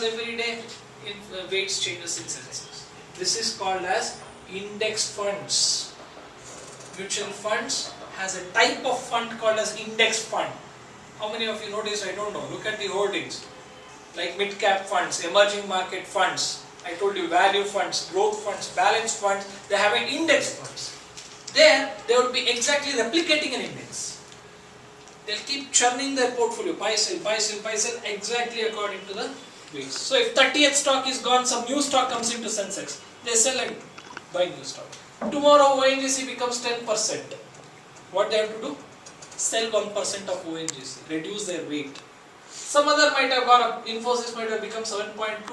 every day, weights changes in senses. This is called as index funds. Mutual funds has a type of fund called as index fund. How many of you noticed? I don't know. Look at the holdings. Like mid cap funds, emerging market funds, I told you value funds, growth funds, balance funds, they have an index funds. There, they would be exactly replicating an index. They'll keep churning their portfolio, buy, sell, buy, sell, buy, sell, exactly according to the weights. So if 30th stock is gone, some new stock comes into Sensex, they sell and buy new stock. Tomorrow ONGC becomes 10%. What they have to do? Sell 1% of ONGC, reduce their weight. Some other might have gone up, Infosys might have become 7.25%,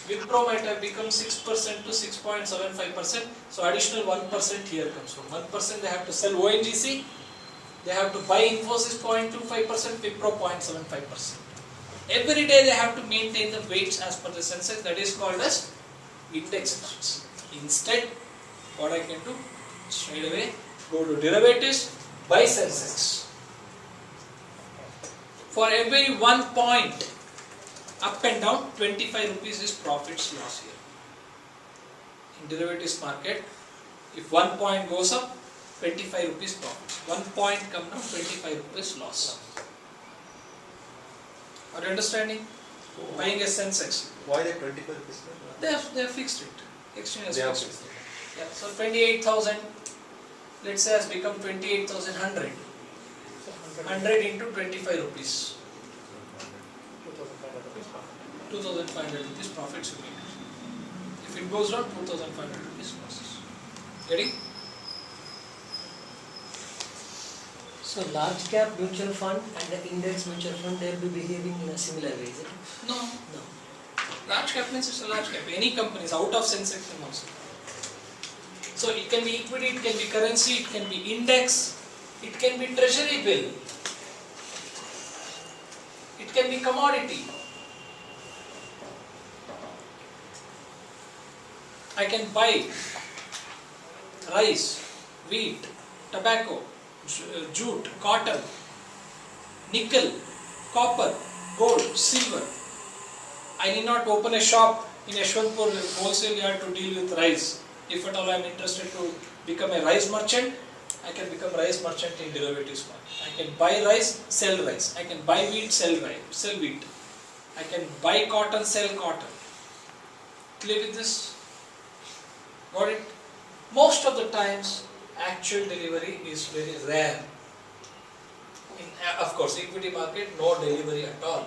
Wipro might have become 6% to 6.75%, so additional 1% here comes from. 1% they have to sell ONGC, they have to buy Infosys 0.25%, Wipro 0.75%. Every day they have to maintain the weights as per the Sensex, that is called as index funds. Instead, what I can do, straight away, go to derivatives, buy Sensex. For every 1 point up and down, 25 rupees is profits loss here. In derivatives market, if 1 point goes up, 25 rupees profits. 1 point come down, 25 rupees loss. Are you understanding? Buying a Sensex. Why the 25 rupees? They have fixed it. Exchange has fixed it. It. Yeah, so 28,000, let's say has become 28,100. 100 into 25 rupees. 2,500 rupees profits you make. If it goes down, 2,500 rupees losses. Getting? So large cap mutual fund and the index mutual fund, they will be behaving in a similar way, is it? No. No. Large cap means it's a large cap. Any company is out of Sensex also. So it can be equity, it can be currency, it can be index, it can be treasury bill, it can be commodity. I can buy rice, wheat, tobacco, jute, cotton, nickel, copper, gold, silver. I need not open a shop in Yeshwantpur wholesale yard to deal with rice. If at all I am interested to become a rice merchant, I can become rice merchant in derivatives market. I can buy rice, sell rice. I can buy wheat, sell wheat. I can buy cotton, sell cotton. Clear with this? Got it? Most of the times, actual delivery is very rare. In, of course, equity market, no delivery at all.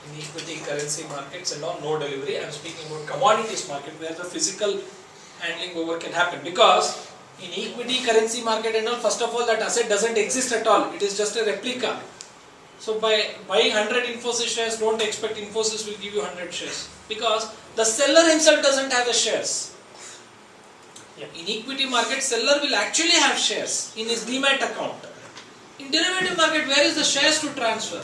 In equity, currency markets and all, no delivery. I am speaking about commodities market where the physical handling over can happen. Because in equity, currency market and all, first of all, that asset doesn't exist at all. It is just a replica. So by buying 100 Infosys shares, don't expect Infosys will give you 100 shares. Because the seller himself doesn't have the shares. Yeah. In equity market, seller will actually have shares in his demat account. In derivative market, where is the shares to transfer?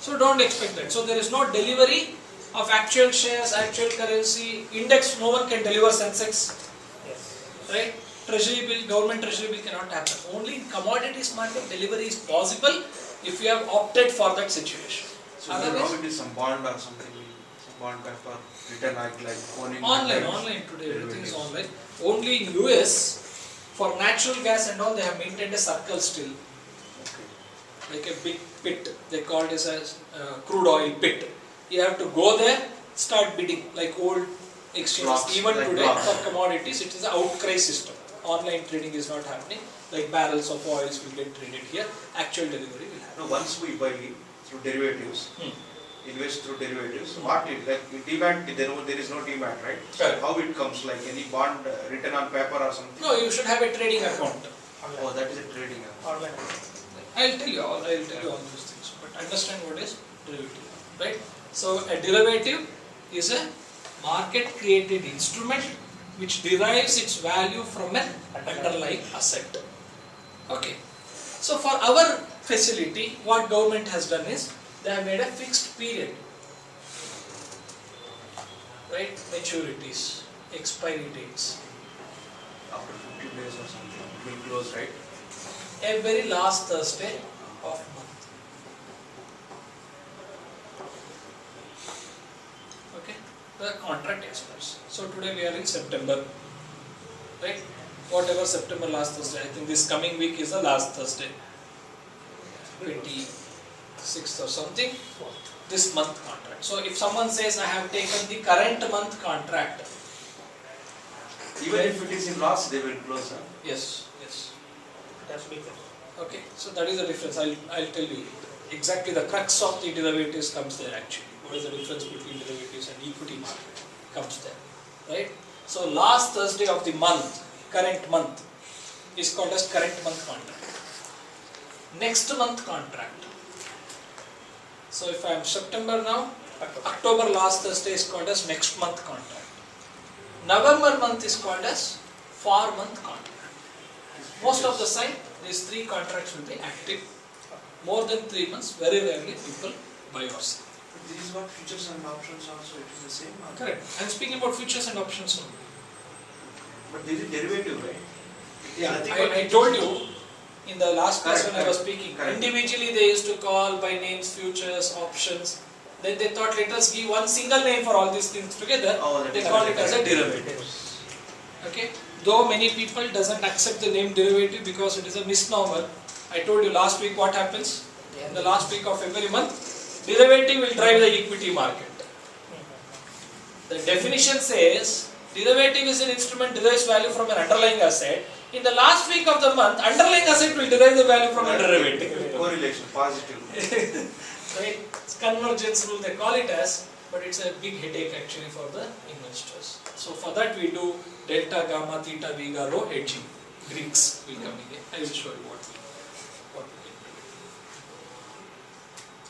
So don't expect that. So there is no delivery of actual shares, actual currency, index, no one can deliver Sensex. Yes. Right? Treasury bill, government treasury bill cannot happen. Only in commodities market, delivery is possible if you have opted for that situation. So now it is some bond or something, some bond paper, written like owning. Online today, everything is online. Only in US, for natural gas and all, they have maintained a circle still. Like a big pit, they call it as a crude oil pit. You have to go there, start bidding, like old exchanges. Blocks, Even like today, blocks. for commodities, it is an outcry system. Online trading is not happening. Like barrels of oils will get traded here. Actual delivery will happen. No, once we buy through derivatives, invest through derivatives, what it like demat? There is no demat, right? So Correct. how it comes? Like any bond written on paper or something? No, you should have a trading account. Oh, that is a trading account. Online. I'll tell you all these things, but understand what is derivative, right? So a derivative is a market created instrument which derives its value from an underlying asset. Okay. So for our facility, what government has done is they have made a fixed period, right? Maturities, expiry dates. After 15 days or something, it will close, right? Every last Thursday of month. the contract expires. So today we are in September, right? Whatever September last Thursday, I think this coming week is the last Thursday, 26th or something, this month contract. So if someone says I have taken the current month contract, Even if it is in loss, they will close. Huh? yes, yes. That's big. Okay, so that is the difference. I'll tell you exactly the crux of the derivatives comes there actually. What is the difference between derivatives and equity market comes there, right? So last Thursday of the month, current month, is called as current month contract. Next month contract. So if I am September now, October last Thursday is called as next month contract. November month is called as for month contract. Most of the time, these three contracts will be active. More than 3 months, very rarely people buy or sell. But this is what futures and options also, it is the same. Or? Correct. I am speaking about futures and options only. But this is derivative, right? Yeah, Nothing but I told you in the last class when I was Correct. speaking, Correct. individually they used to call by names futures, options. Then they thought let us give one single name for all these things together. Oh, that They is call it as a correct. derivative. Okay. Though many people doesn't accept the name derivative because it is a misnomer. I told you last week what happens. In the last week of every month, derivative will drive the equity market. The definition says derivative is an instrument derives value from an underlying asset. In the last week of the month, underlying asset will derive the value from a derivative. Correlation, positive. Right? It's convergence rule they call it as, but it's a big headache actually for the investors. So for that we do delta, gamma, theta, vega, rho hedging. Greeks will come in. I will show you what we can do.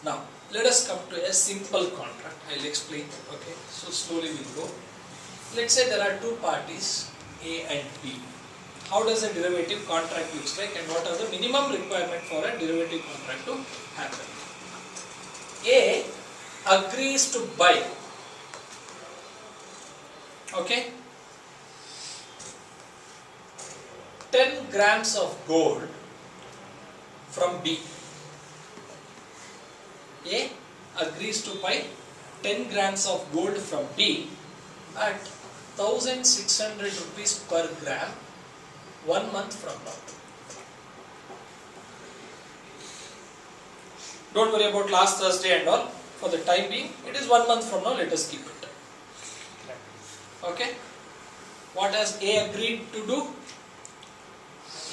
Now let us come to a simple contract. I'll explain. Okay, so slowly we'll go. Let's say there are two parties, A and B. How does a derivative contract looks like and what are the minimum requirement for a derivative contract to happen? A agrees to buy, okay, 10 grams of gold from B. A agrees to buy 10 grams of gold from B at 1,600 rupees per gram 1 month from now. Don't worry about last Thursday and all. For the time being, it is 1 month from now. Let us keep it. Okay. What has A agreed to do?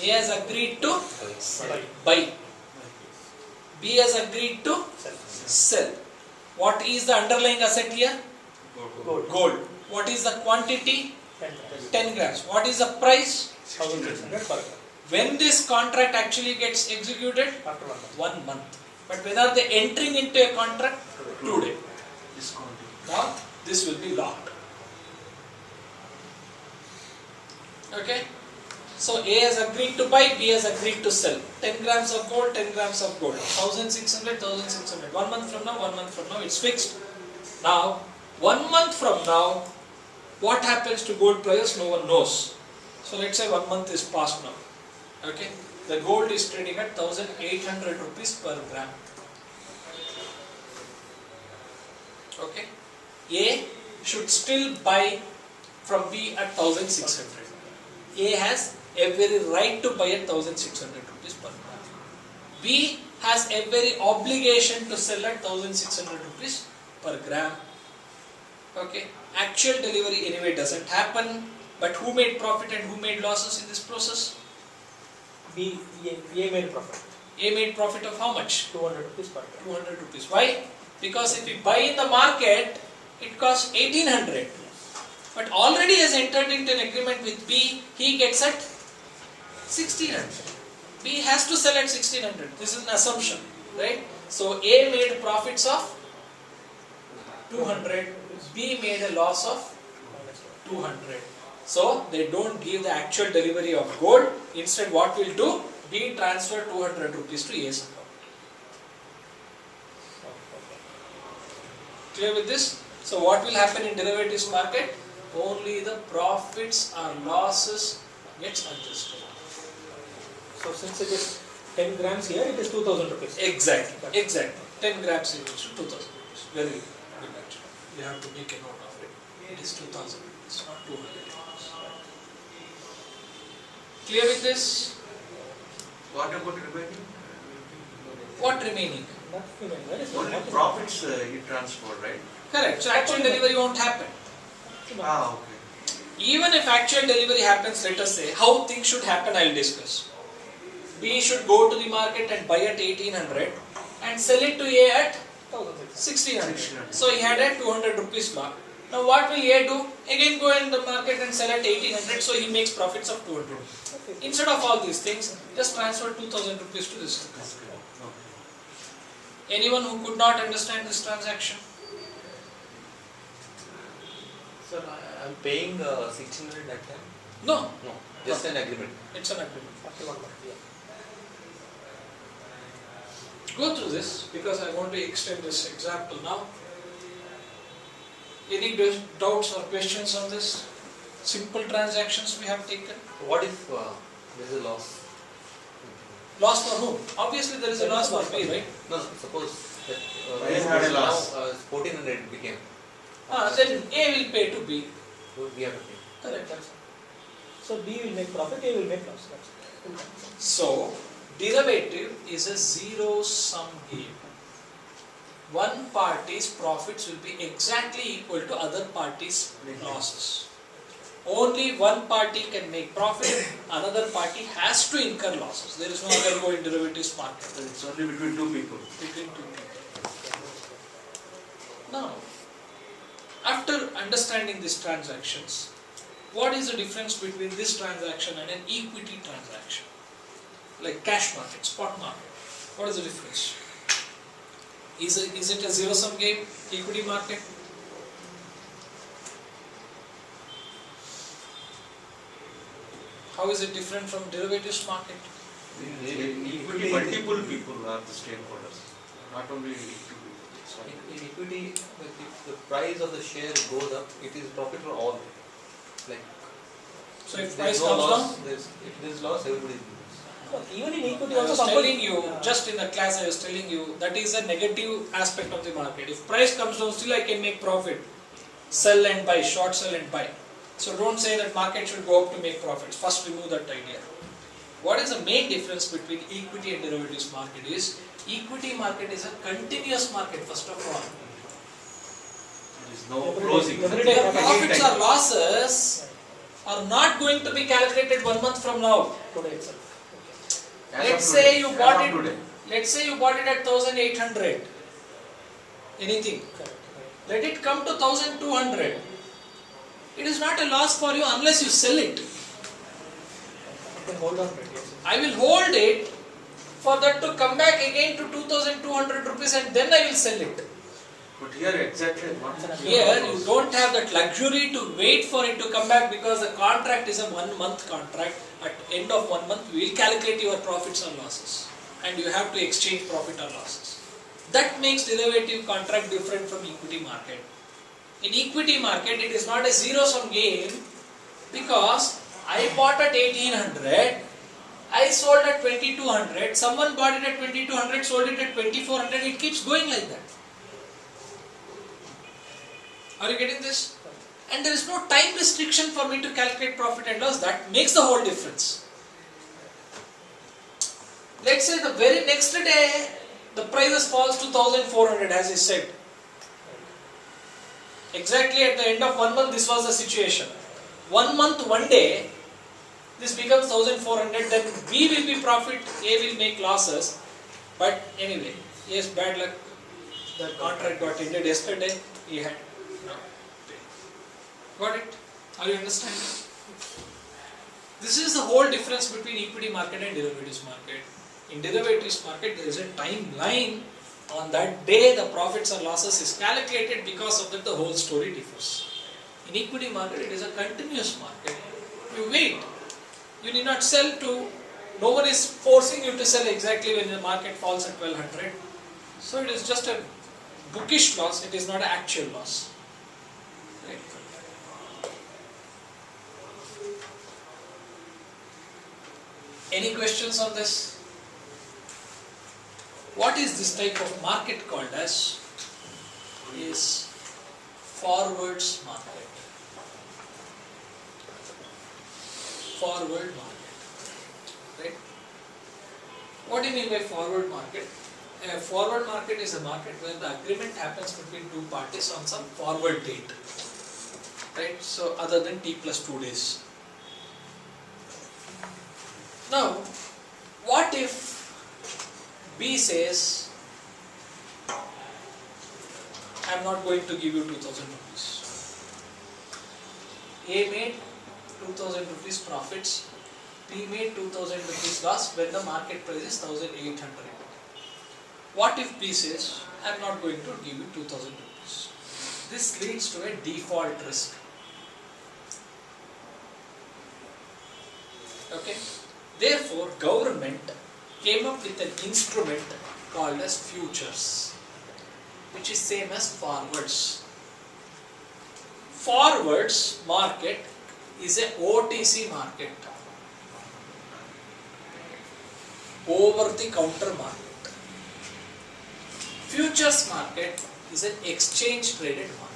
A has agreed to buy. B has agreed to sell. What is the underlying asset here? Gold. What is the quantity? 10 grams. What is the price? 1,600 per gram. When this contract actually gets executed? After 1 month. 1 month. But when are they entering into a contract? Today. Discounting. Now this will be locked. Okay. So A has agreed to buy, B has agreed to sell. 10 grams of gold, 10 grams of gold. 1,600, 1,600. 1 month from now, 1 month from now, it's fixed. Now, 1 month from now, what happens to gold prices? No one knows. So let's say 1 month is past now. Okay. The gold is trading at 1,800 rupees per gram. Okay. A should still buy from B at 1,600. A has every right to buy at 1,600 rupees per gram. B has every obligation to sell at 1,600 rupees per gram. Okay. Actual delivery anyway doesn't happen. But who made profit and who made losses in this process? A made profit. A made profit of how much? 200 rupees per gram. 200 rupees. Why? Because if we buy in the market, it costs 1,800. But already has entered into an agreement with B, he gets at 1,600. B has to sell at 1,600. This is an assumption, right? So A made profits of 200, B made a loss of 200. So they don't give the actual delivery of gold. Instead, what we'll do? B transfer 200 rupees to A's account. Clear with this? So what will happen in derivatives market? Only the profits or losses gets adjusted. So since it is 10 grams here, it is 2,000 rupees. Exactly. 10 grams equals to 2,000 rupees. Very good actually. You have to make a note of it. It is 2000 rupees, not 200 rupees. Clear with this? What about remaining? What remaining? Only profits you transfer, right? Correct. So actual delivery won't happen. Ah, okay. Even if actual delivery happens, let us say, how things should happen I will discuss. B should go to the market and buy at 1800 and sell it to A at 1600. So he had a 200 rupees mark. Now what will A do? Again go in the market and sell at 1800, so he makes profits of 200. Instead of all these things, just transfer 2000 rupees to this. That's good. Okay. Anyone who could not understand this transaction? Sir, I am paying 1600 that time? No, No, just an agreement. it's an agreement. Go through this because I want to extend this example now. Any doubts or questions on this? Simple transactions we have taken. What if there is a loss? Loss for whom? Obviously there is a loss for B, right? No, suppose that I had a loss. now 1400 it became. Then A will pay to B. So we have to pay. Correct. So B will make profit, A will make loss. That's it. So, derivative is a zero-sum game. One party's profits will be exactly equal to other party's losses. Only one party can make profit, another party has to incur losses. There is no other go in derivatives market. It's only between two people. Between two people. Now, after understanding these transactions, what is the difference between this transaction and an equity transaction? Like cash market, spot market. What is the difference? Is it a zero-sum game, equity market? How is it different from derivatives market? In equity, multiple people are the stakeholders, not only two people. In equity, if the price of the share goes up, it is profit for all. Like, So if there is price no comes loss, down? if there is loss, everybody loses. But even in equity I also was somebody... telling you, just in the class I was telling you, that is a negative aspect of the market. If price comes down, still I can make profit. Sell and buy, short sell and buy. So don't say that market should go up to make profits. First remove that idea. What is the main difference between equity and derivatives market is, equity market is a continuous market first of all. There is no closing. every day The profits or losses are not going to be calculated 1 month from now. Today itself. Let's say you bought it at 1800. Anything. Let it come to 1200. It is not a loss for you unless you sell it. You can hold on to it. Yes. I will hold it for that to come back again to 2200 rupees and then I will sell it. But here exactly one. Here you don't have that luxury to wait for it to come back because the contract is a 1 month contract. At end of 1 month we will calculate your profits or losses and you have to exchange profit or losses. That makes derivative contract different from equity market. In equity market it is not a zero-sum game because I bought at 1800, I sold at 2200, someone bought it at 2200, sold it at 2400, it keeps going like that. Are you getting this? And there is no time restriction for me to calculate profit and loss. That makes the whole difference. Let's say the very next day, the prices falls to 1400 as I said. Exactly at the end of 1 month, this was the situation. 1 month, 1 day, this becomes 1400, then B will be profit, A will make losses. But anyway, yes, bad luck. The contract got ended yesterday, he had no pay. Got it? Are you understanding? This is the whole difference between equity market and derivatives market. In derivatives market, there is a timeline. On that day, the profits or losses is calculated, because of that the whole story differs. In equity market, it is a continuous market. You wait. You need not sell to, no one is forcing you to sell exactly when the market falls at 1200. So it is just a bookish loss, it is not an actual loss. Right. Any questions on this? What is this type of market called as? Is forwards market. Forward market. Right? What do you mean by forward market? A forward market is a market where the agreement happens between two parties on some forward date. Right? So other than T plus 2 days. Now, what if B says, I am not going to give you 2000 rupees. A made 2000 rupees profits, B made 2000 rupees loss when the market price is 1800. What if B says, I am not going to give you 2000 rupees? This leads to a default risk. Okay. Therefore, government came up with an instrument called as futures, which is same as forwards. Forwards market is a OTC market, over the counter market. Futures market is an exchange traded market.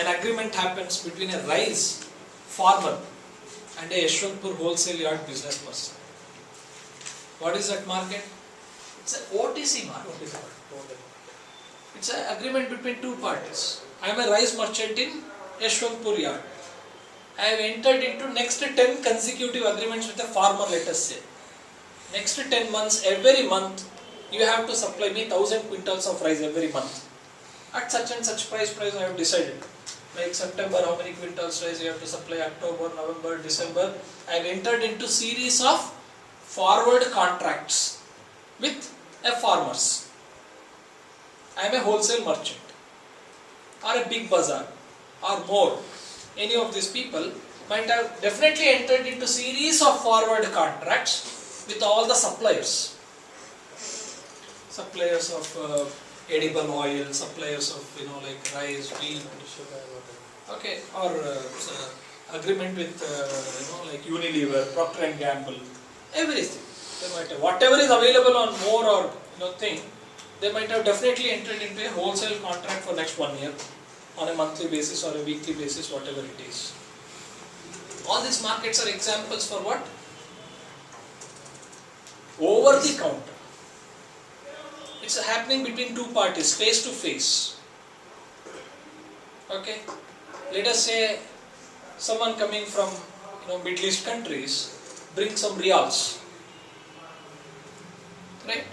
An agreement happens between a rice farmer and a Yeshwantpur wholesale yard business person. What is that market? It's an OTC market. It's an agreement between two parties. I am a rice merchant in Yeshwantpur yard. I have entered into next 10 consecutive agreements with a farmer, let us say. Next 10 months, every month, you have to supply me 1000 quintals of rice every month. At such and such price I have decided. Like September, how many quintals rice you have to supply, October, November, December. I have entered into series of forward contracts with a farmers. I am a wholesale merchant or a big bazaar or more. Any of these people might have definitely entered into series of forward contracts with all the suppliers. Suppliers of edible oil, suppliers of like rice, wheat, okay, or agreement with like Unilever, Procter and Gamble, everything. They might have, whatever is available on more or thing, they might have definitely entered into a wholesale contract for next 1 year on a monthly basis or a weekly basis, whatever it is. All these markets are examples for what? Over the counter. It's happening between two parties, face to face. Okay. Let us say someone coming from Middle East countries bring some riyals. Right?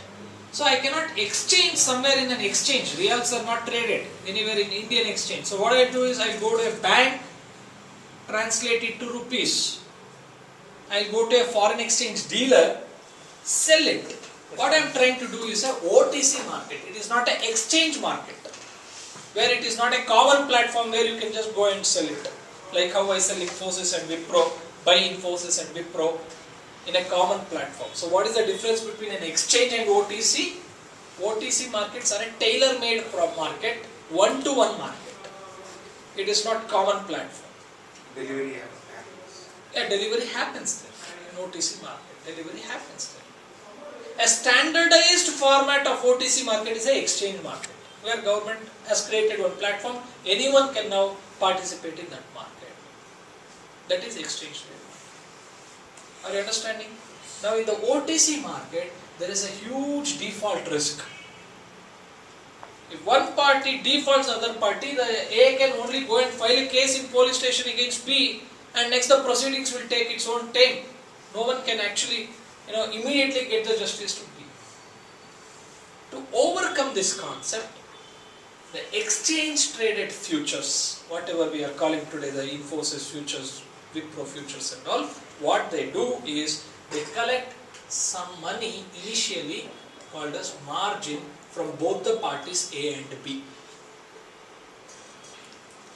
So I cannot exchange somewhere in an exchange. Riyals are not traded anywhere in Indian exchange. So what I do is I go to a bank, translate it to rupees. I go to a foreign exchange dealer, sell it. What I am trying to do is a OTC market. It is not an exchange market, where it is not a common platform where you can just go and sell it. Like how I sell Infosys and Wipro, buy Infosys and Wipro in a common platform. So what is the difference between an exchange and OTC? OTC markets are a tailor-made market, one-to-one market. It is not common platform. Delivery happens. Yeah, delivery happens there. In OTC market, delivery happens there. A standardized format of OTC market is an exchange market, where government has created one platform. Anyone can now participate in that market. That is exchange rate. Are you understanding? Now in the OTC market, there is a huge default risk. If one party defaults other party, the A can only go and file a case in police station against B, and next the proceedings will take its own time. No one can actually immediately get the justice to B. To overcome this concept, the exchange traded futures, whatever we are calling today the Infosys futures, Wipro futures and all, what they do is they collect some money initially called as margin from both the parties A and B.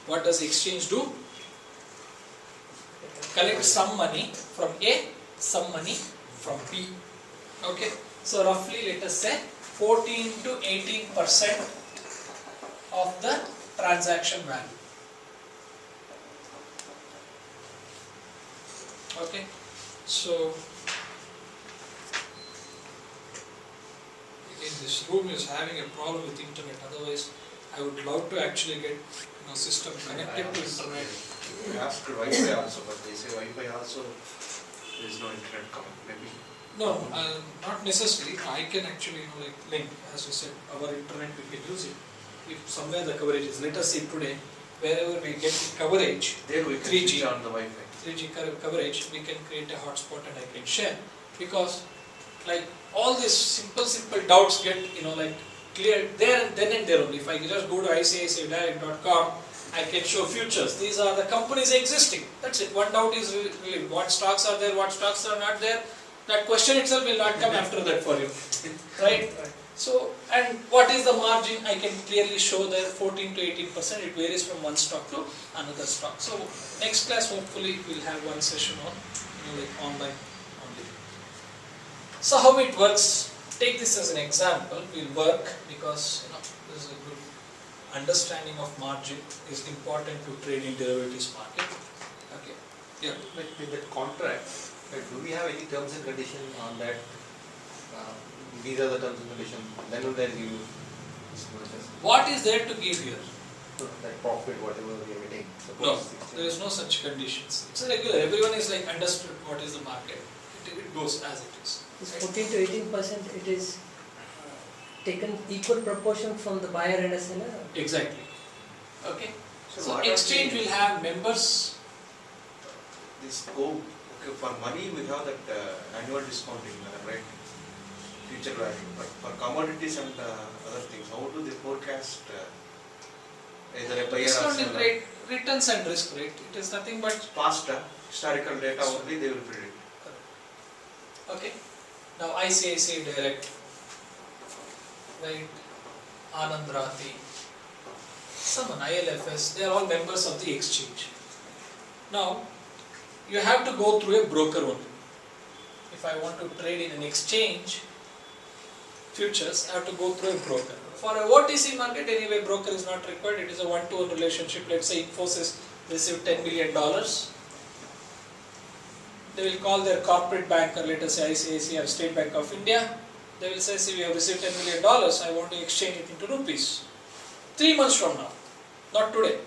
What does exchange do? Collect some money from A, some money from B. Okay, so roughly let us say 14 to 18% of the transaction value. Okay, so this room is having a problem with internet. Otherwise, I would love to actually get system connected to internet. I asked Wi-Fi also, but they say Wi-Fi also there is no internet coming. Maybe. No, not necessarily. I can actually link, as you said, our internet we can use it. If somewhere the coverage is, let us say today, wherever we get coverage, There we can 3G. switch on the Wi-Fi. 3G coverage, we can create a hotspot and I can share, because like all these simple doubts get cleared there and then and there only. If I just go to icicidirect.com, I can show futures. These are the companies existing. That's it. One doubt is really what stocks are there, what stocks are not there. That question itself will not come after that for you, right? So, and what is the margin? I can clearly show there 14 to 18%. It varies from one stock to another stock. So, next class hopefully we'll have one session on online only. So, how it works? Take this as an example. We'll work because this is a good understanding of margin is important to trade in derivatives market. Okay. Yeah. With that contract, do we have any terms and conditions on that? These are the terms and conditions. Then will there give What is there to give here? that profit, whatever we are getting? No, there is no such conditions. It's a regular. Everyone is understood what is the market. It goes as it is. This 14 to 18%, it is taken equal proportion from the buyer and a seller? Exactly. Okay. So what exchange will have members. This okay, for money we have that annual discounting, right? Future value. But for commodities and other things, how do they forecast either a buyer or Discounting seller? rate, returns and risk rate. It is nothing but Past historical data only they will predict. okay. Now ICICI Direct, right? Anand Rathi, someone ILFS, they are all members of the exchange. Now you have to go through a broker only. If I want to trade in an exchange futures, I have to go through a broker. For a OTC market, anyway, broker is not required. It is a one-to-one relationship. Let's say Infosys received $10 million. They will call their corporate banker, let us say ICICI or State Bank of India. They will say, see, we have received $10 million. I want to exchange it into rupees. 3 months from now, not today.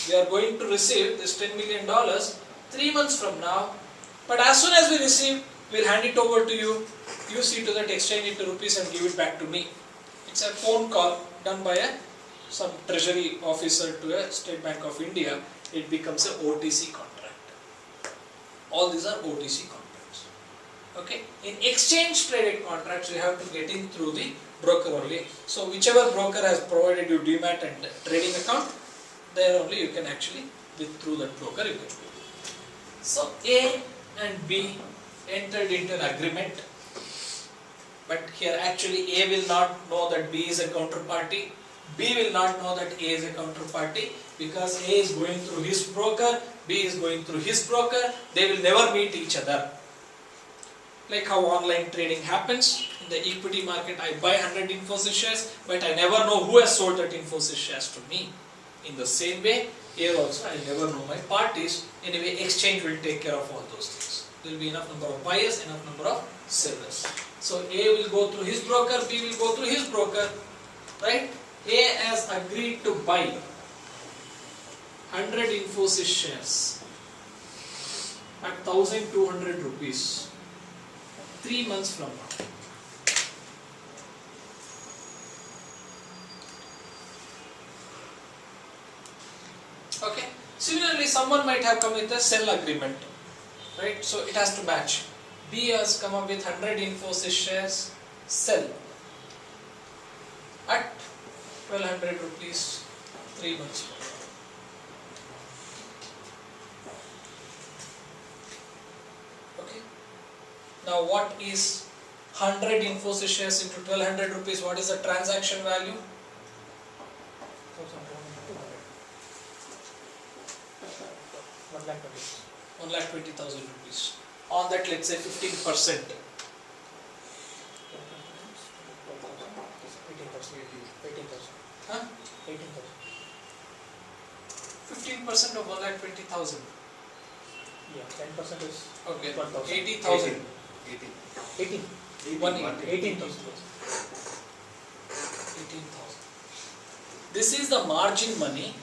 We are going to receive this $10 million 3 months from now. But as soon as we receive, we'll hand it over to you. You see to that, exchange it to rupees and give it back to me. It's a phone call done by some treasury officer to a State Bank of India. It becomes a OTC contract. All these are OTC contracts. Okay. In exchange traded contracts, you have to get in through the broker only. So whichever broker has provided you demat and trading account, there only you can actually, through that broker you can do. So A and B entered into an agreement, but here actually A will not know that B is a counterparty, B will not know that A is a counterparty, because A is going through his broker, B is going through his broker, they will never meet each other. Like how online trading happens, in the equity market I buy 100 Infosys shares, but I never know who has sold that Infosys shares to me. In the same way, here also I never know my parties. Anyway, exchange will take care of all those things. There will be enough number of buyers, enough number of sellers. So A will go through his broker, B will go through his broker, right? A has agreed to buy 100 Infosys shares at 1,200 rupees 3 months from now. Okay. Similarly, someone might have come with a sell agreement, right? So it has to match. B has come up with 100 Infosys shares, sell at 1,200 rupees 3 months from now. Okay. Now, what is 100 Infosys shares into 1,200 rupees? What is the transaction value? 1,20,000 rupees. On that, let's say 15%. 18%. 18%. Huh? 18%. 15% of 1,20,000. Yeah, 10% is Okay. 12,000. 80,000. 18. 18. 18. 18,000. 18,000. This is the margin money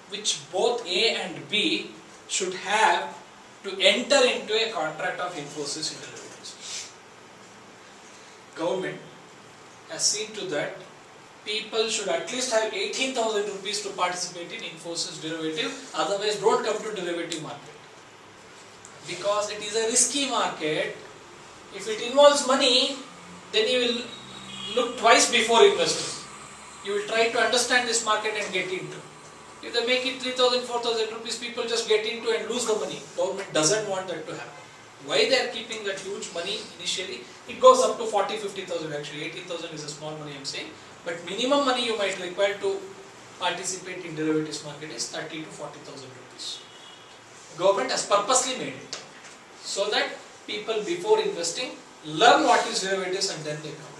which both A and B should have to enter into a contract of Infosys in derivatives. Government has seen to that people should at least have 18,000 rupees to participate in Infosys derivative, otherwise don't come to derivative market. Because it is a risky market. If it involves money, then you will look twice before investing. You will try to understand this market and get into. If they make it 3,000, 4,000 rupees, people just get into and lose the money. Government doesn't want that to happen. Why they are keeping that huge money initially? It goes up to 40, 50,000 actually. 18,000 is a small money I'm saying. But minimum money you might require to participate in derivatives market is 30 to 40,000 rupees. Government has purposely made it so that people before investing learn what is derivatives and then they come.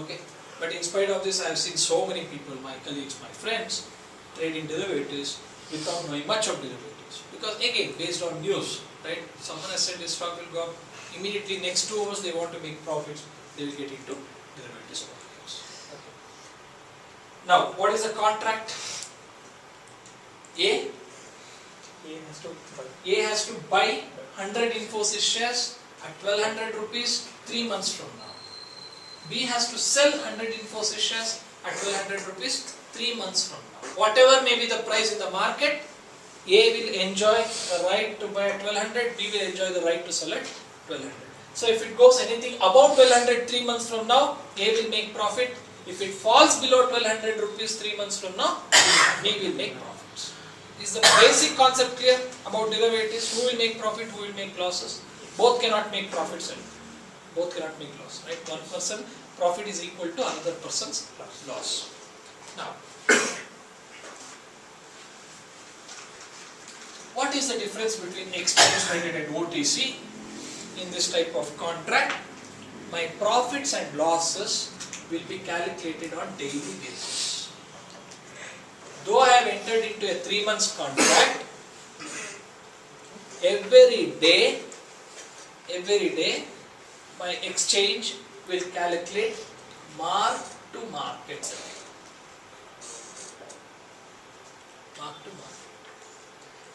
Okay. But in spite of this, I have seen so many people, my colleagues, my friends, trading derivatives without knowing much of derivatives. Because again, based on news, right? Someone has said this stock will go up. Immediately next 2 hours, they want to make profits. They will get into derivatives markets. Okay. Now, what is a contract? A has to buy 100 Infosys shares at 1200 rupees 3 months from now. B has to sell 100 Infosys shares at 1200 rupees 3 months from now. Whatever may be the price in the market, A will enjoy the right to buy at 1200, B will enjoy the right to sell at 1200. So if it goes anything above 1200 3 months from now, A will make profit. If it falls below 1200 rupees 3 months from now, B will make profits. Is the basic concept clear about derivatives? Who will make profit, who will make losses? Both cannot make profits and both cannot make loss, right? One person profit is equal to another person's loss. Now, what is the difference between exchange traded and OTC in this type of contract? My profits and losses will be calculated on daily basis. Though I have entered into a 3 months contract, every day my exchange will calculate mark to market. Mark to market.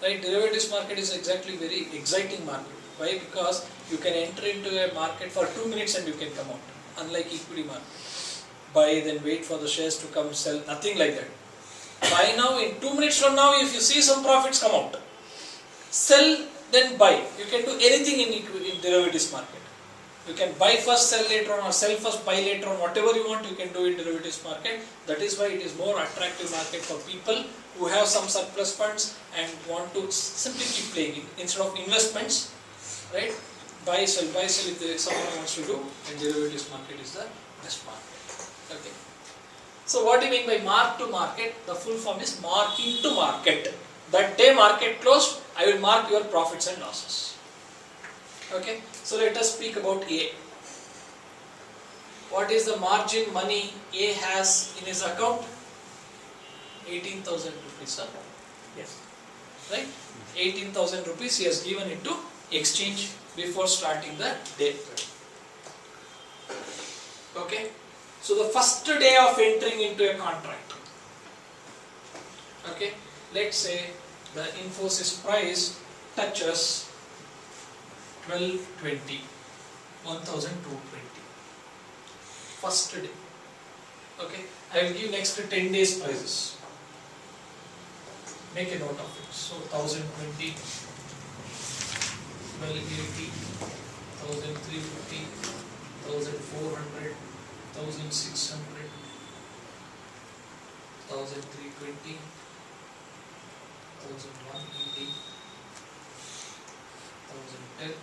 Right, derivatives market is exactly very exciting market. Why? Because you can enter into a market for 2 minutes and you can come out. Unlike equity market. Buy, then wait for the shares to come, sell, nothing like that. Buy now, in 2 minutes from now, if you see some profits, come out. Sell, then buy. You can do anything in derivatives market. You can buy first, sell later on, or sell first, buy later on, whatever you want you can do in derivatives market. That is why it is more attractive market for people who have some surplus funds and want to simply keep playing it instead of investments, right? Buy, sell if someone wants to do, and derivatives market is the best market. Okay. So what do you mean by mark to market? The full form is marking to market. That day market closed, I will mark your profits and losses. Okay, so let us speak about A. What is the margin money A has in his account? 18,000 rupees, sir. Yes. Right? 18,000 rupees he has given it to exchange before starting the day. Okay, so the first day of entering into a contract. Okay, let's say the Infosys price touches 1220, 1220. First day. Okay, I will give next to 10 days prices. Make a note of it. So 1020, 1280, 1350, 1400, 1600, 1320, 1180, 1010.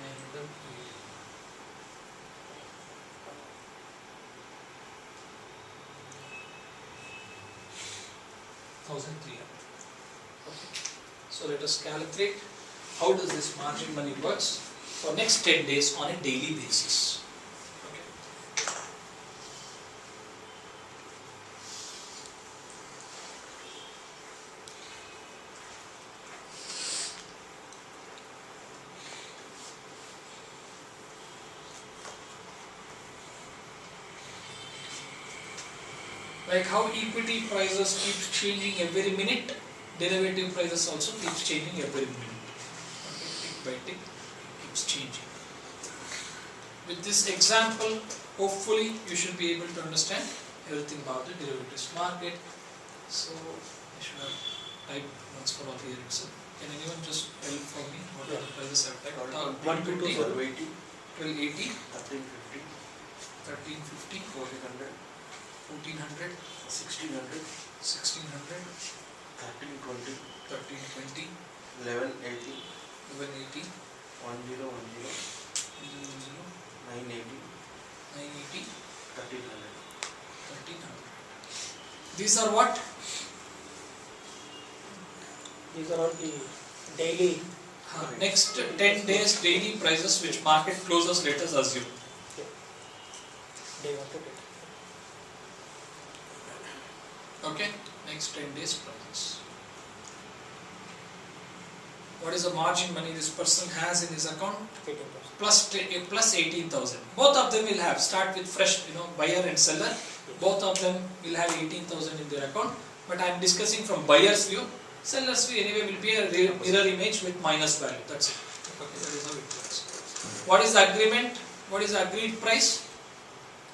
And 1,300. Okay. So let us calculate how does this margin money works for next 10 days on a daily basis. Okay. Like how equity prices keep changing every minute, derivative prices also keeps changing every minute. Okay, tick by tick, it keeps changing. With this example, hopefully you should be able to understand everything about the derivatives market. So I should have typed once for all here itself. Can anyone just help for me? What are the prices I've typed? 120, 1280, 1280, 1350, 1350, 1400, 1400, 1600, 1600, 1320, 1320, 1180, 1180, 1010, 00, 980, 980, 1300. 1300. These are what? These are all the daily. Next 10 days daily prices which market closes, let us assume. They want to get. Okay, next 10 days prices. What is the margin money this person has in his account? 18%. Plus 18,000. Both of them will have, start with fresh, buyer and seller. Both of them will have 18,000 in their account. But I am discussing from buyer's view. Seller's view anyway will be a mirror image with minus value. That's it. Okay, that is how it works. What is the agreement? What is the agreed price?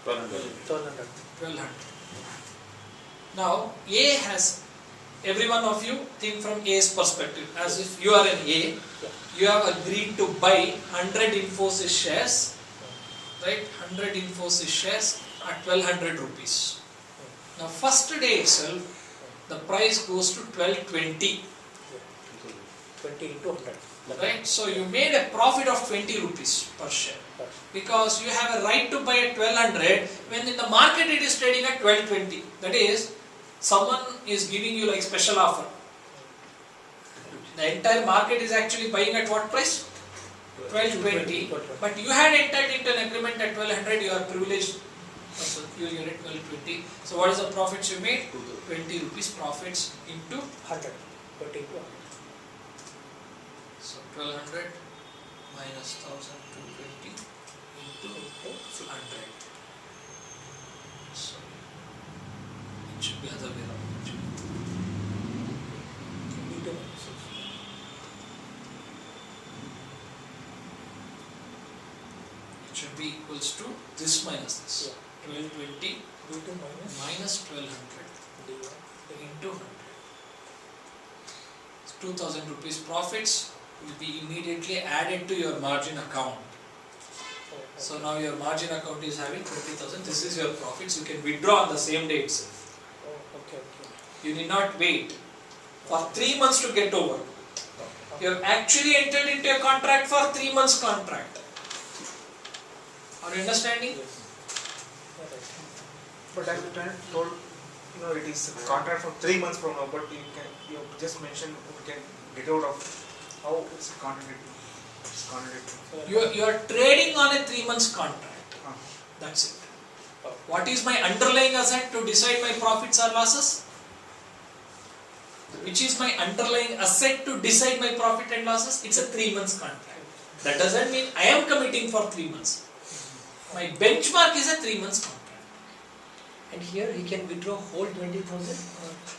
1200. 1200. Now, A has, every one of you think from A's perspective, as if you are an A, you have agreed to buy 100 Infosys shares, right? 100 Infosys shares at 1200 rupees. Now, first day itself, the price goes to 1220, 20 into 100. right? So, you made a profit of 20 rupees per share. Because you have a right to buy at 1200 when in the market it is trading at 1220. That is, someone is giving you like special offer. The entire market is actually buying at what price? 1220. But you had entered into an agreement at 1200, you are privileged. So you get at 1220. So what is the profits you made? 20 rupees profits into 100. 20 into 100. So 1200 minus 1220 into 100. So it should be other way around. Into minus. It should be equals to this minus this. 1220 Into minus. minus 1200 into 100. 2000 rupees profits will be immediately added to your margin account. So now your margin account is having 20,000. This is your profits. You can withdraw on the same day itself. Okay. You need not wait for 3 months to get over. You have actually entered into a contract for 3 months contract. Are you understanding? Yes. Alright. But as you told, it is a contract for 3 months from now, but you just mentioned we can get out of how it's contradictory. It's contradictory. You are trading on a 3 months contract. That's it. What is my underlying asset to decide my profits or losses? Which is my underlying asset to decide my profit and losses? It's a 3 months contract. That doesn't mean I am committing for 3 months. My benchmark is a 3 months contract. And here he can withdraw whole 20,000?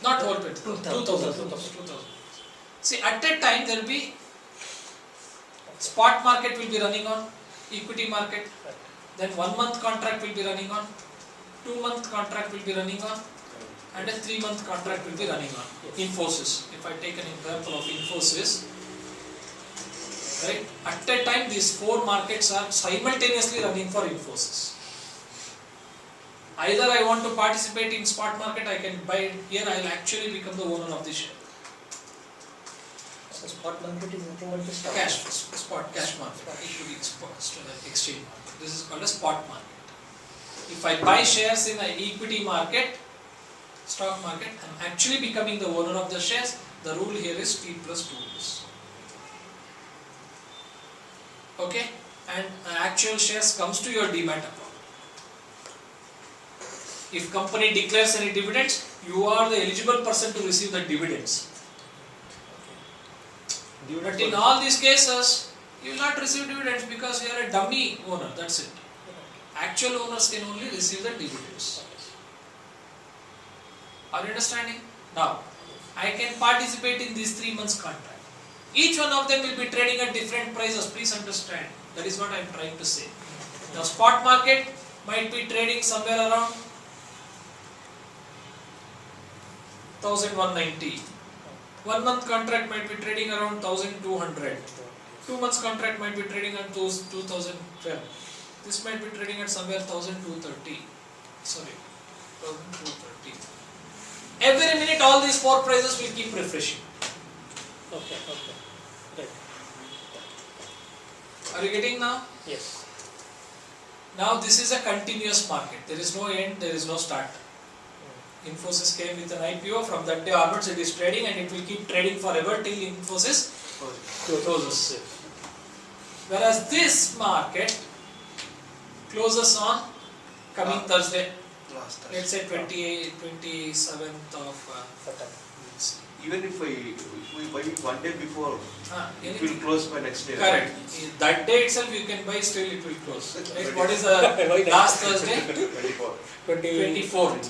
Not whole 20,000. 2,000. See, at that time there will be spot market will be running on, equity market, then 1 month contract will be running on, 2 month contract will be running on, and a 3 month contract will be running on. Infosys. If I take an example of Infosys, right? At that time these 4 markets are simultaneously running for Infosys. Either I want to participate in spot market, I can buy it here, I will actually become the owner of the share. So spot market is nothing but the stock. Spot cash market, equity exchange market. This is called a spot market. If I buy shares in an equity market, stock market, I am actually becoming the owner of the shares. The rule here is T plus 2 rules. Okay, and actual shares comes to your demat account. If company declares any dividends, you are the eligible person to receive the dividends. But in all these cases, you will not receive dividends because you are a dummy owner, that's it. Actual owners can only receive the dividends. Are you understanding? Now, I can participate in these 3 months contract. Each one of them will be trading at different prices, please understand. That is what I am trying to say. Now, spot market might be trading somewhere around 1190. 1 month contract might be trading around 1200. 2 months contract might be trading at 2012. This might be trading at somewhere 1230. Sorry, 1230. Every minute all these 4 prices will keep refreshing. Okay, okay. Right. Are you getting now? Yes. Now this is a continuous market. There is no end, there is no start. Infosys came with an IPO, from that day onwards it is trading and it will keep trading forever till Infosys closes. Whereas this market closes on coming Thursday, Last time. let's say 27th of Even if we buy 1 day before, it will anything. close by next day. Correct. That day itself you can buy, still it will close. Right? What is Why the not? last Thursday? 24. 24th.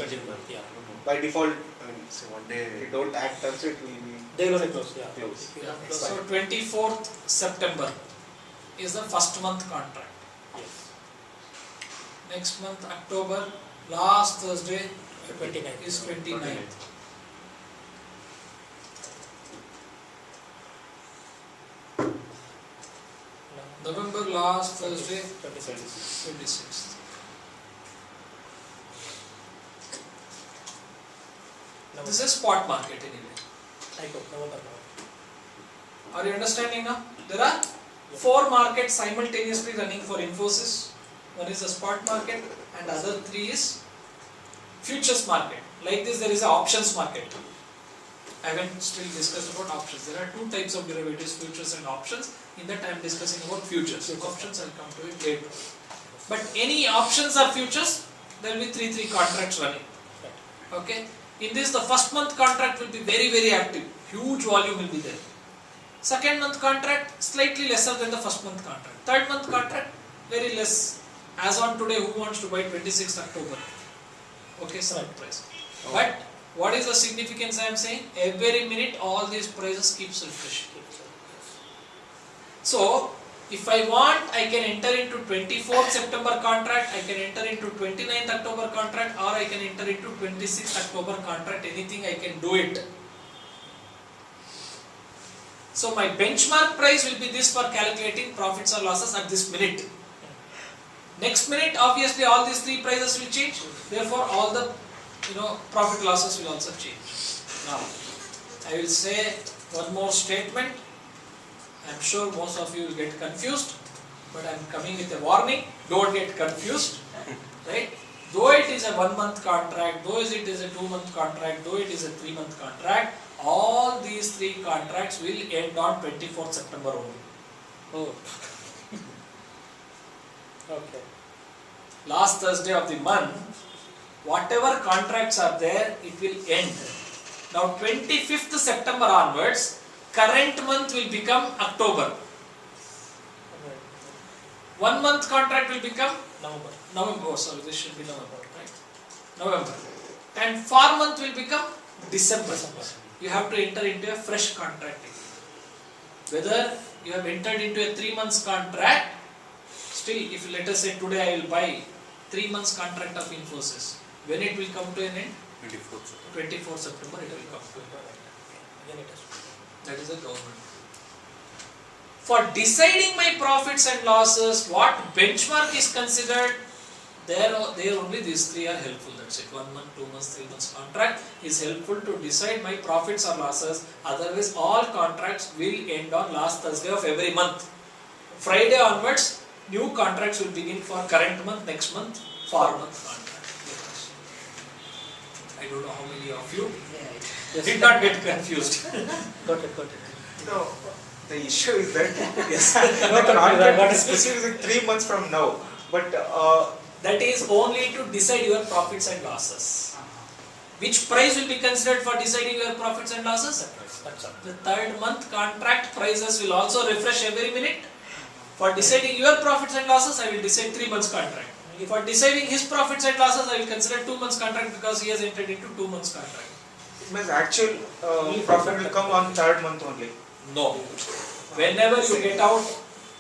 Yeah. By default, I mean, say 1 day. we don't act as it will be They will only close, yeah. close. Yeah. So 24th September is the first month contract. Yes. Next month October, last Thursday 29th. is 29th. November last Thursday 26th. This is spot market anyway. Are you understanding now? There are 4 markets simultaneously running for Infosys. One is the spot market and other 3 is futures market. Like this there is an options market. I haven't still discussed about options. There are 2 types of derivatives, futures and options. In that I am discussing about futures. Options I will come to it later. But any options or futures, there will be 3 contracts running. Okay. In this the first month contract will be very active. Huge volume will be there. Second month contract slightly lesser than the first month contract. Third month contract very less. As on today, who wants to buy 26th October? Okay, some price. But what is the significance I am saying? Every minute all these prices keeps refreshing. So, if I want, I can enter into 24th September contract, I can enter into 29th October contract, or I can enter into 26th October contract. Anything I can do it. So my benchmark price will be this for calculating profits or losses at this minute. Next minute, obviously all these 3 prices will change. Therefore, all the profit losses will also change. Now, I will say one more statement. I am sure most of you will get confused, but I am coming with a warning. Don't get confused, right? Though it is a 1 month contract, though it is a 2 month contract, though it is a 3 month contract, all these 3 contracts will end on 24th September only. Oh. Okay. Last Thursday of the month, whatever contracts are there, it will end. Now 25th September onwards, current month will become October. 1 month contract will become November. Oh, sorry, this should be November, right? November. And 4 month will become December. You have to enter into a fresh contract. Whether you have entered into a 3 months contract, still if let us say today I will buy 3 months contract of Infosys, when it will come to an end? 24th September it will come to an end. That is the government. For deciding my profits and losses, what benchmark is considered? There only these 3 are helpful. That's it. 1 month, 2 months, 3 months contract is helpful to decide my profits or losses. Otherwise, all contracts will end on last Thursday of every month. Friday onwards, new contracts will begin for current month, next month, 4 month contract. I don't know how many of you did not get confused. Got it. No, the issue is that Yes. the contract is specifically 3 months from now, but That is only to decide your profits and losses. Which price will be considered for deciding your profits and losses? That's all. The 3rd month contract prices will also refresh every minute. For deciding your profits and losses, I will decide 3 months contract. For deciding his profits and losses, I will consider 2 months contract because he has entered into 2 months contract. It means actual profit will come on third month only. No. Whenever you get out,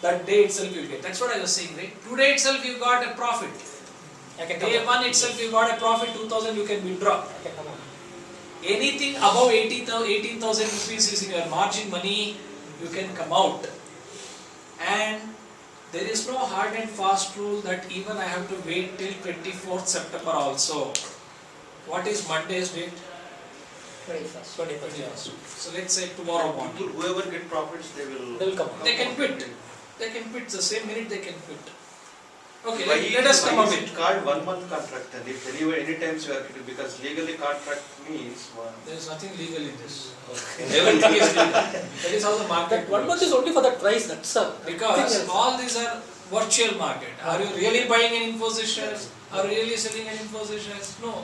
that day itself you get. That's what I was saying, right? Today itself you got a profit. Day 1 itself you got a profit, 2,000 you can withdraw. Anything above 18,000 rupees is in your margin money, you can come out. And there is no hard and fast rule that even I have to wait till 24th September also. What is Monday's date? 21st. 21st. So let's say tomorrow morning. People, whoever get profits, they will. They'll come out. They can quit. They can quit the same minute they can quit. Okay, Why let us come up is with. it called 1 month contract then? If anyway, any times you are getting, because legally contract means one. There is nothing legal in this. Everything is legal. That is how the market That 1 month works. is only for that price, that's all. Because all these are virtual market. Are you really buying an Infosys shares? Are you really selling an Infosys shares? No.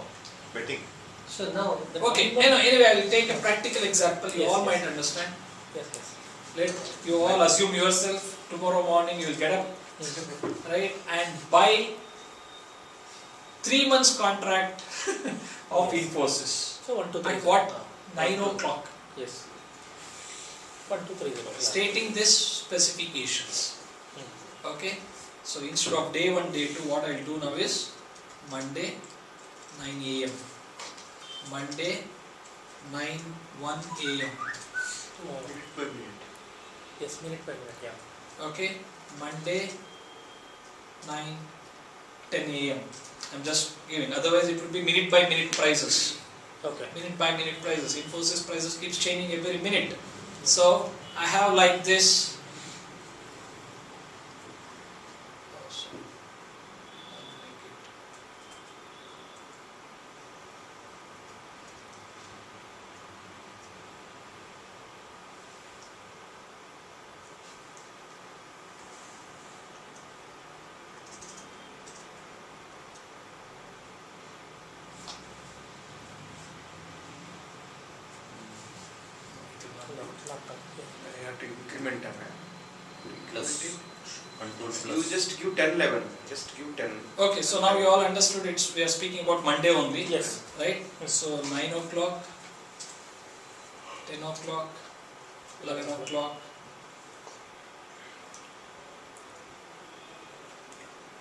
Betting. So now, the Okay, 1 month- anyway, I will take a practical example. You Yes, all yes. might understand. Yes, yes. Let you all assume yourself tomorrow morning you will get up, Mhm. right, and buy 3 months contract of Infosys. So 1, 2, 3. At what? 9 o'clock. Yes. 1, 2, 3, 0. Stating this specifications. Okay. So instead of day 1, day 2, what I will do now is Monday 9 a.m. Monday 9:01 a.m. Minute by minute. Yes, minute by minute, yeah. Okay. Monday 9:10 a.m. I'm just giving. Otherwise, it would be minute by minute prices. Okay. Minute by minute prices. Infosys prices keeps changing every minute. So I have like this. No, not come. Yeah. I have to increment them. Plus control You plus. just give 10, 11. Just give 10. Okay, so now you all understood it. We are speaking about Monday only. Yes. Right? So 9 o'clock, 10 o'clock, 11 o'clock,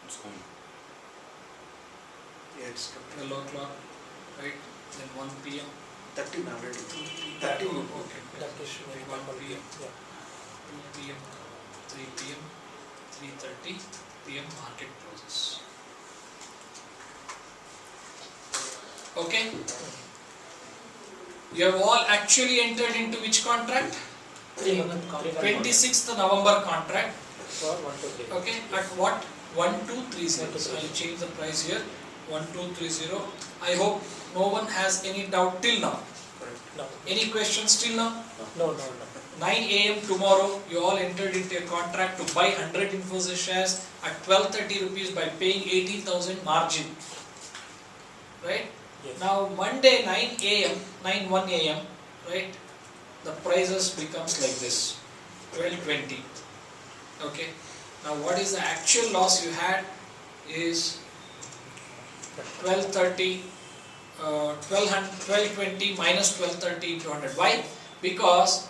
It's going. Yeah, it's 12 o'clock, right? Then 1 p.m. 13 already. 30. 30. Okay. That is 1 p.m. Yeah. 2 p.m. 3 p.m. 3:30 p.m. market closes. Okay? You have all actually entered into which contract? 3 month contract. 26th November contract. For 1, 2, 3. Okay, at what? 1230. So I will change the price here. 1230. I hope no one has any doubt till now. No. Any questions till now? No, no, no. 9 a.m. tomorrow, you all entered into a contract to buy 100 Infosys shares at 1230 rupees by paying 18,000 margin. Right? Yes. Now Monday 9 a.m., 9:01 a.m., right? The prices becomes like this, 1220. Okay. Now what is the actual loss you had is 1230, 1220 minus 1230 into 100. Why? Because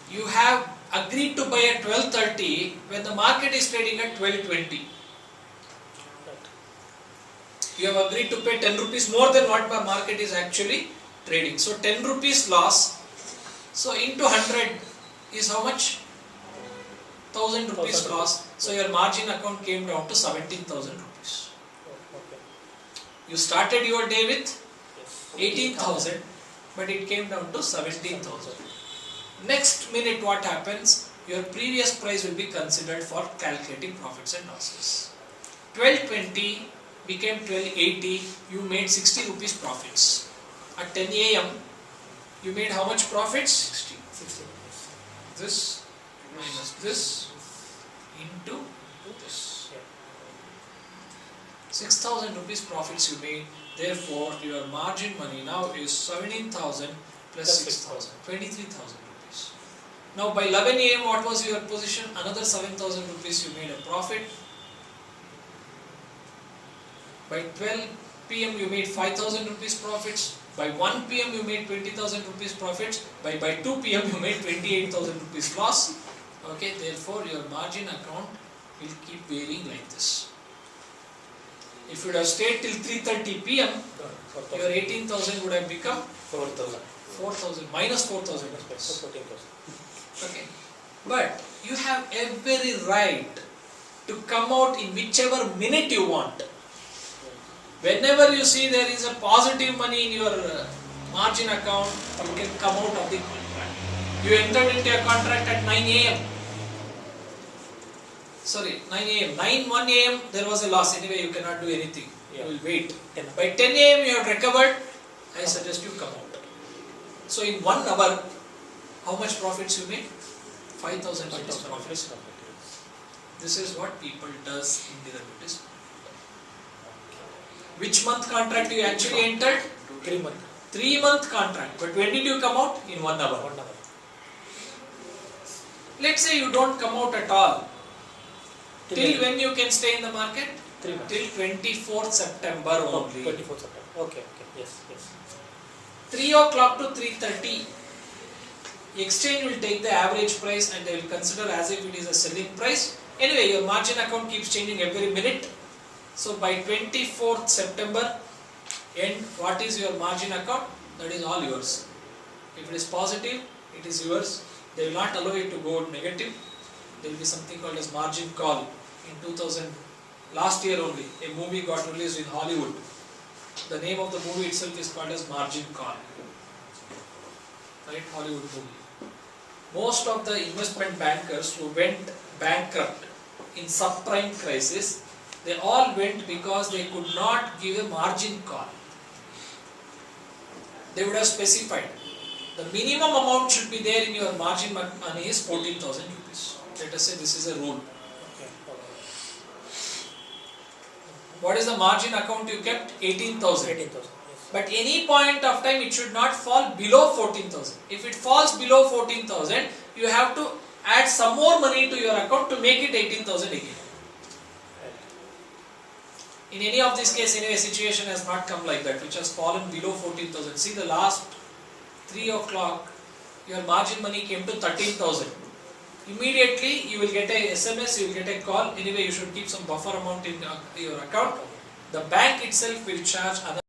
you have agreed to buy at 1230 when the market is trading at 1220. Right. You have agreed to pay 10 rupees more than what the market is actually trading. So 10 rupees loss. So into 100 is how much? 1000 rupees 1000 loss. So your margin account came down to 17,000 rupees. Oh, okay. You started your day with Yes. 18,000, but it came down to 17,000. Next minute what happens? Your previous price will be considered for calculating profits and losses. 1220 became 1280, you made 60 rupees profits. At 10 a.m. you made how much profits? 60. 16. This minus this into this. Yeah. 6,000 rupees profits you made. Therefore, your margin money now is 17,000 plus Plus 6,000, 23,000 rupees. Now by 11 a.m. what was your position? Another 7,000 rupees you made a profit. By 12 p.m. you made 5,000 rupees profits. By 1 p.m. you made 20,000 rupees profits. By 2 p.m. you made 28,000 rupees loss. Okay, therefore your margin account will keep varying like this. If you would have stayed till 3:30 p.m., your 18,000 would have become 4,000 minus 4,000 rupees. Okay, but you have every right to come out in whichever minute you want. Whenever you see there is a positive money in your margin account, you can come out of the contract. You entered into a contract at 9 a.m. Sorry, 9 a.m. 9:01 a.m. there was a loss. Anyway, you cannot do anything. You will wait. By 10 a.m. you have recovered. I suggest you come out. So in 1 hour, how much profits you make? 5,000 profits. This is what people does in derivatives. Which month contract you actually entered? 3 months. 3-month contract. But when did you come out? In 1 hour. 1 hour. Let's say you don't come out at all. Till Till when you can stay in the market? 3 months. Till 24th September only. 24 September. Okay. Yes. 3 o'clock to 3:30. Exchange will take the average price and they will consider as if it is a selling price. Anyway, your margin account keeps changing every minute. So by 24th September end, what is your margin account? That is all yours. If it is positive, it is yours. They will not allow it to go negative. There will be something called as margin call. In 2000, last year only, a movie got released in Hollywood. The name of the movie itself is called as Margin Call. Right, Hollywood movie. Most of the investment bankers who went bankrupt in subprime crisis, they all went because they could not give a margin call. They would have specified the minimum amount should be there in your margin money is 14,000 rupees. Let us say this is a rule. What is the margin account you kept? 18,000. 18,000. Yes. But any point of time it should not fall below 14,000. If it falls below 14,000, you have to add some more money to your account to make it 18,000 again. In any of this case, anyway, situation has not come like that, which has fallen below 14,000. See, the last 3 o'clock, your margin money came to 13,000. Immediately, you will get a SMS, you will get a call. Anyway, you should keep some buffer amount in your account. The bank itself will charge another